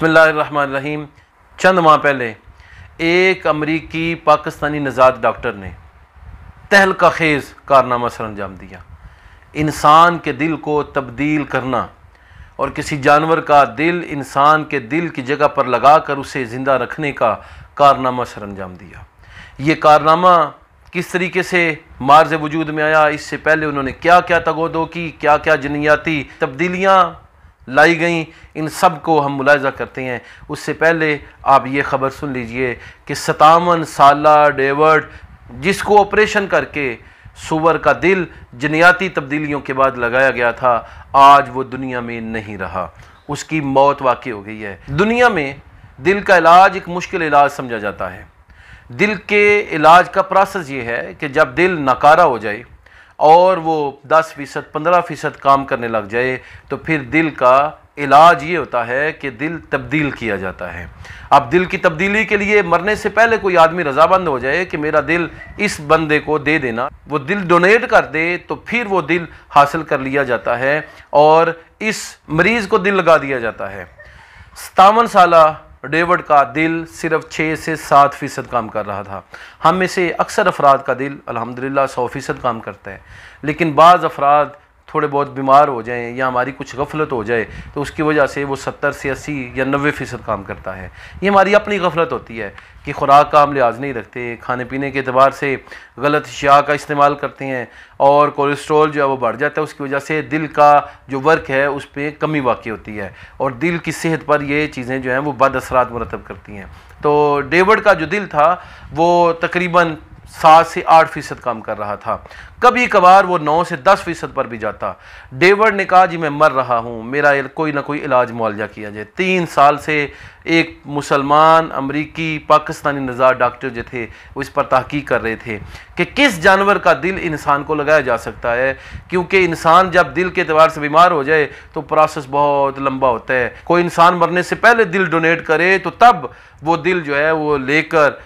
बिस्मिल्लाहिर्रहमानिर्रहीम। चंद माह पहले एक अमरीकी पाकिस्तानी नज़ाद डॉक्टर ने तहलका खेज़ कारनामा सर अंजाम दिया। इंसान के दिल को तब्दील करना और किसी जानवर का दिल इंसान के दिल की जगह पर लगा कर उसे ज़िंदा रखने का कारनामा सर अंजाम दिया। ये कारनामा किस तरीके से मार्ज़ वजूद में आया, इससे पहले उन्होंने क्या क्या तगोदो की, क्या क्या जनियाती तब्दीलियाँ लाई गई, इन सब को हम मुलाहिज़ा करते हैं। उससे पहले आप ये ख़बर सुन लीजिए कि 57 साला डेविड, जिसको ऑपरेशन करके सूअर का दिल जनियाती तब्दीलियों के बाद लगाया गया था, आज वो दुनिया में नहीं रहा, उसकी मौत वाक़ई हो गई है। दुनिया में दिल का इलाज एक मुश्किल इलाज समझा जाता है। दिल के इलाज का प्रोसेस ये है कि जब दिल नाकारा हो जाए और वो 10%, 15% काम करने लग जाए तो फिर दिल का इलाज ये होता है कि दिल तब्दील किया जाता है। अब दिल की तब्दीली के लिए मरने से पहले कोई आदमी रजामंद हो जाए कि मेरा दिल इस बंदे को दे देना, वो दिल डोनेट कर दे, तो फिर वो दिल हासिल कर लिया जाता है और इस मरीज़ को दिल लगा दिया जाता है। 57 साला डेविड का दिल सिर्फ 6 से 7% काम कर रहा था। हम में से अक्सर अफराद का दिल अल्हम्दुलिल्लाह 100% काम करता है, लेकिन बाज़ अफराद थोड़े बहुत बीमार हो जाएं या हमारी कुछ गफलत हो जाए तो उसकी वजह से वो 70 से 80 या 90% काम करता है। ये हमारी अपनी गफलत होती है कि खुराक का हम लिहाज नहीं रखते, खाने पीने के अतबार से गलत अशिया का इस्तेमाल करते हैं और कोलेस्ट्रॉल जो है वो बढ़ जाता है। उसकी वजह से दिल का जो वर्क है उस पर कमी वाक़ई होती है और दिल की सेहत पर ये चीज़ें जो हैं वो बद असरात मुरतब करती हैं। तो डेविड का जो दिल था वो तकरीबन 7 से 8% काम कर रहा था, कभी कभार वो 9 से 10% पर भी जाता। डेविड ने कहा जी मैं मर रहा हूँ, मेरा कोई ना कोई इलाज मुआवजा किया जाए। 3 साल से एक मुसलमान अमरीकी पाकिस्तानी नज़ाद डॉक्टर जो थे वो इस पर तहकीक कर रहे थे कि किस जानवर का दिल इंसान को लगाया जा सकता है, क्योंकि इंसान जब दिल के एतबार से बीमार हो जाए तो प्रोसेस बहुत लंबा होता है। कोई इंसान मरने से पहले दिल डोनेट करे तो तब वो दिल जो है वो लेकर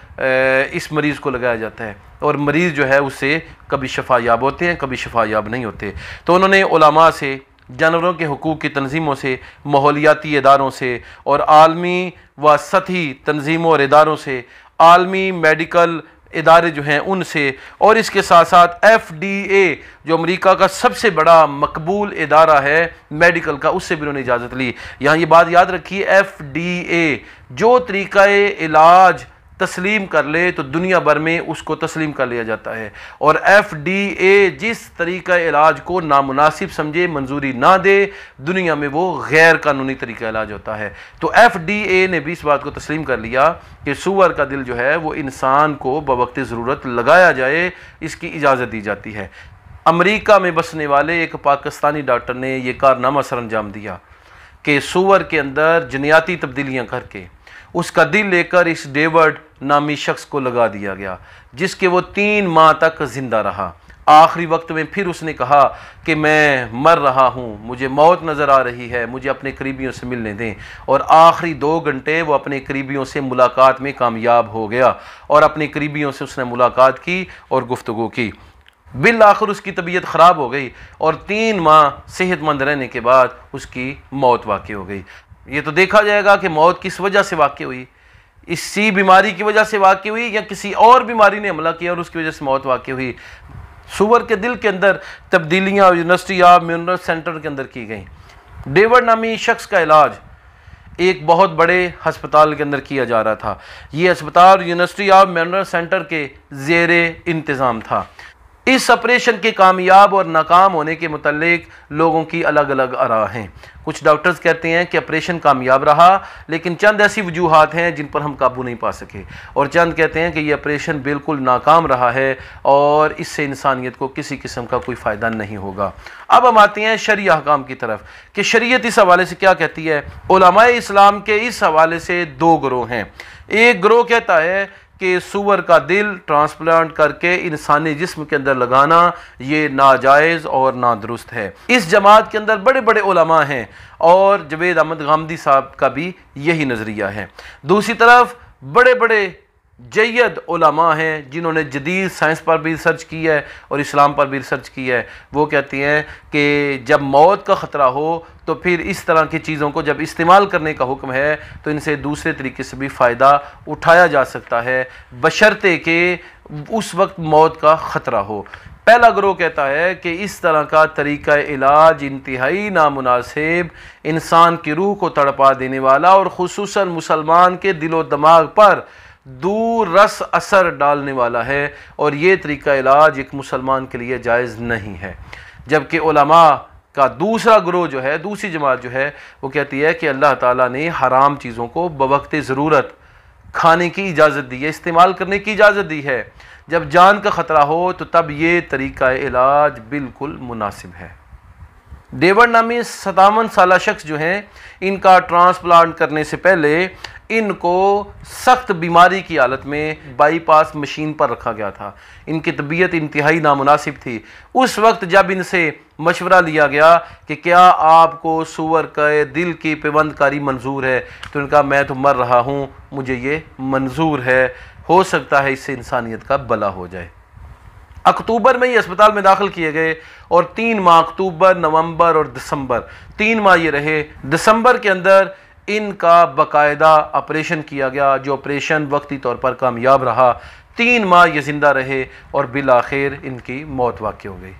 इस मरीज़ को लगाया जाता है और मरीज़ जो है उससे कभी शफा याब होते हैं, कभी शफा याब नहीं होते। तो उन्होंने उलमा से, जानवरों के हुकूक़ की तंजीमों से, माहौलियाती इदारों से और आलमी व सतही तंजीमों और इदारों से, आलमी मेडिकल इदारे जो हैं उनसे, और इसके साथ साथ FDA जो अमेरिका का सबसे बड़ा मकबूल इदारा है मेडिकल का, उससे भी उन्होंने इजाज़त ली। यहाँ ये बात याद रखिए, FDA जो तरीक़ा इलाज तस्लीम कर ले तो दुनिया भर में उसको तस्लीम कर लिया जाता है, और FDA जिस तरीक़ा इलाज को नामुनासिब समझे, मंजूरी ना दे, दुनिया में वो गैर कानूनी तरीक़ा इलाज होता है। तो FDA ने भी इस बात को तस्लीम कर लिया कि सूअर का दिल जो है वो इंसान को बवक्त ज़रूरत लगाया जाए, इसकी इजाज़त दी जाती है। अमरीका में बसने वाले एक पाकिस्तानी डॉक्टर ने यह कारनामा सर अंजाम दिया कि सूअर के अंदर जनियाती तब्दीलियाँ करके उसका दिल लेकर इस डेविड नामी शख्स को लगा दिया गया, जिसके वो 3 माह तक ज़िंदा रहा। आखिरी वक्त में फिर उसने कहा कि मैं मर रहा हूँ, मुझे मौत नज़र आ रही है, मुझे अपने करीबियों से मिलने दें। और आखिरी 2 घंटे वो अपने करीबियों से मुलाकात में कामयाब हो गया और अपने करीबियों से उसने मुलाकात की और गुफ्तगू की। बिल आखिर उसकी तबीयत ख़राब हो गई और 3 माह सेहतमंद रहने के बाद उसकी मौत वाक़ई हो गई। ये तो देखा जाएगा कि मौत किस वजह से वाक़ई हुई, इसी बीमारी की वजह से वाक़ई हुई या किसी और बीमारी ने हमला किया और उसकी वजह से मौत वाक़ई हुई। सूअर के दिल के अंदर तब्दीलियाँ यूनिवर्सिटी ऑफ मिनरल सेंटर के अंदर की गई। डेविड नामी शख्स का इलाज एक बहुत बड़े हस्पताल के अंदर किया जा रहा था। ये अस्पताल यूनिवर्सिटी ऑफ मिनरल सेंटर के ज़ेरे इंतज़ाम था। इस ऑपरेशन के कामयाब और नाकाम होने के मुतल्लिक लोगों की अलग अलग आरा हैं। कुछ डॉक्टर्स कहते हैं कि ऑपरेशन कामयाब रहा, लेकिन चंद ऐसी वजूहात हैं जिन पर हम काबू नहीं पा सके, और चंद कहते हैं कि ये ऑपरेशन बिल्कुल नाकाम रहा है और इससे इंसानियत को किसी किस्म का कोई फ़ायदा नहीं होगा। अब हम आते हैं शरई अहकाम की तरफ कि शरीयत इस हवाले से क्या कहती है। उलमाए इस्लाम के इस हवाले से 2 गिरोह हैं। एक गिरोह कहता है कि सूअर का दिल ट्रांसप्लांट करके इंसानी जिस्म के अंदर लगाना ये नाजायज़ और नादुरुस्त है। इस जमात के अंदर बड़े बड़े उलमा हैं और जवेद अहमद गामदी साहब का भी यही नज़रिया है। दूसरी तरफ बड़े बड़े جید علماء ہیں جنہوں نے جدید سائنس پر بھی ریسرچ کی ہے اور اسلام پر بھی ریسرچ کی ہے، وہ کہتی ہیں کہ جب موت کا خطرہ ہو تو پھر اس طرح کی چیزوں کو جب استعمال کرنے کا حکم ہے تو ان سے دوسرے طریقے سے بھی فائدہ اٹھایا جا سکتا ہے، بشرطے کہ اس وقت موت کا خطرہ ہو۔ پہلا گروہ کہتا ہے کہ اس طرح کا طریقہ علاج انتہائی نامناسب، انسان کی روح کو تڑپا دینے والا اور خصوصاً مسلمان کے دل و دماغ پر دور رس اثر ڈالنے والا ہے، اور یہ طریقہ علاج ایک مسلمان کے لیے جائز نہیں ہے۔ جبکہ علماء کا دوسرا گروہ جو ہے، دوسری جماعت جو ہے، وہ کہتی ہے کہ اللہ تعالیٰ نے حرام چیزوں کو بوقت ضرورت کھانے کی اجازت دی ہے، استعمال کرنے کی اجازت دی ہے، جب جان کا خطرہ ہو تو تب یہ طریقہ علاج بالکل مناسب ہے۔ ڈیوڈ نامی 57 سالہ شخص جو ہیں، ان کا ٹرانسپلانٹ کرنے سے پہلے ان کو سخت بیماری کی حالت میں بائی پاس مشین پر رکھا گیا تھا، ان کی طبیعت انتہائی نامناسب تھی۔ اس وقت جب ان سے مشورہ لیا گیا کہ کیا آپ کو سور کا دل کی پیوند کاری منظور ہے، تو ان کا میں تو مر رہا ہوں، مجھے یہ منظور ہے، ہو سکتا ہے اس سے انسانیت کا بھلا ہو جائے۔ اکتوبر میں یہ اسپتال میں داخل کیے گئے اور 3 ماہ اکتوبر، نومبر اور دسمبر 3 ماہ یہ رہے۔ دسمبر کے اندر ان کا باقاعدہ آپریشن کیا گیا، جو آپریشن وقتی طور پر کامیاب رہا۔ 3 ماہ یہ زندہ رہے اور بالآخر ان کی موت واقع ہو گئی۔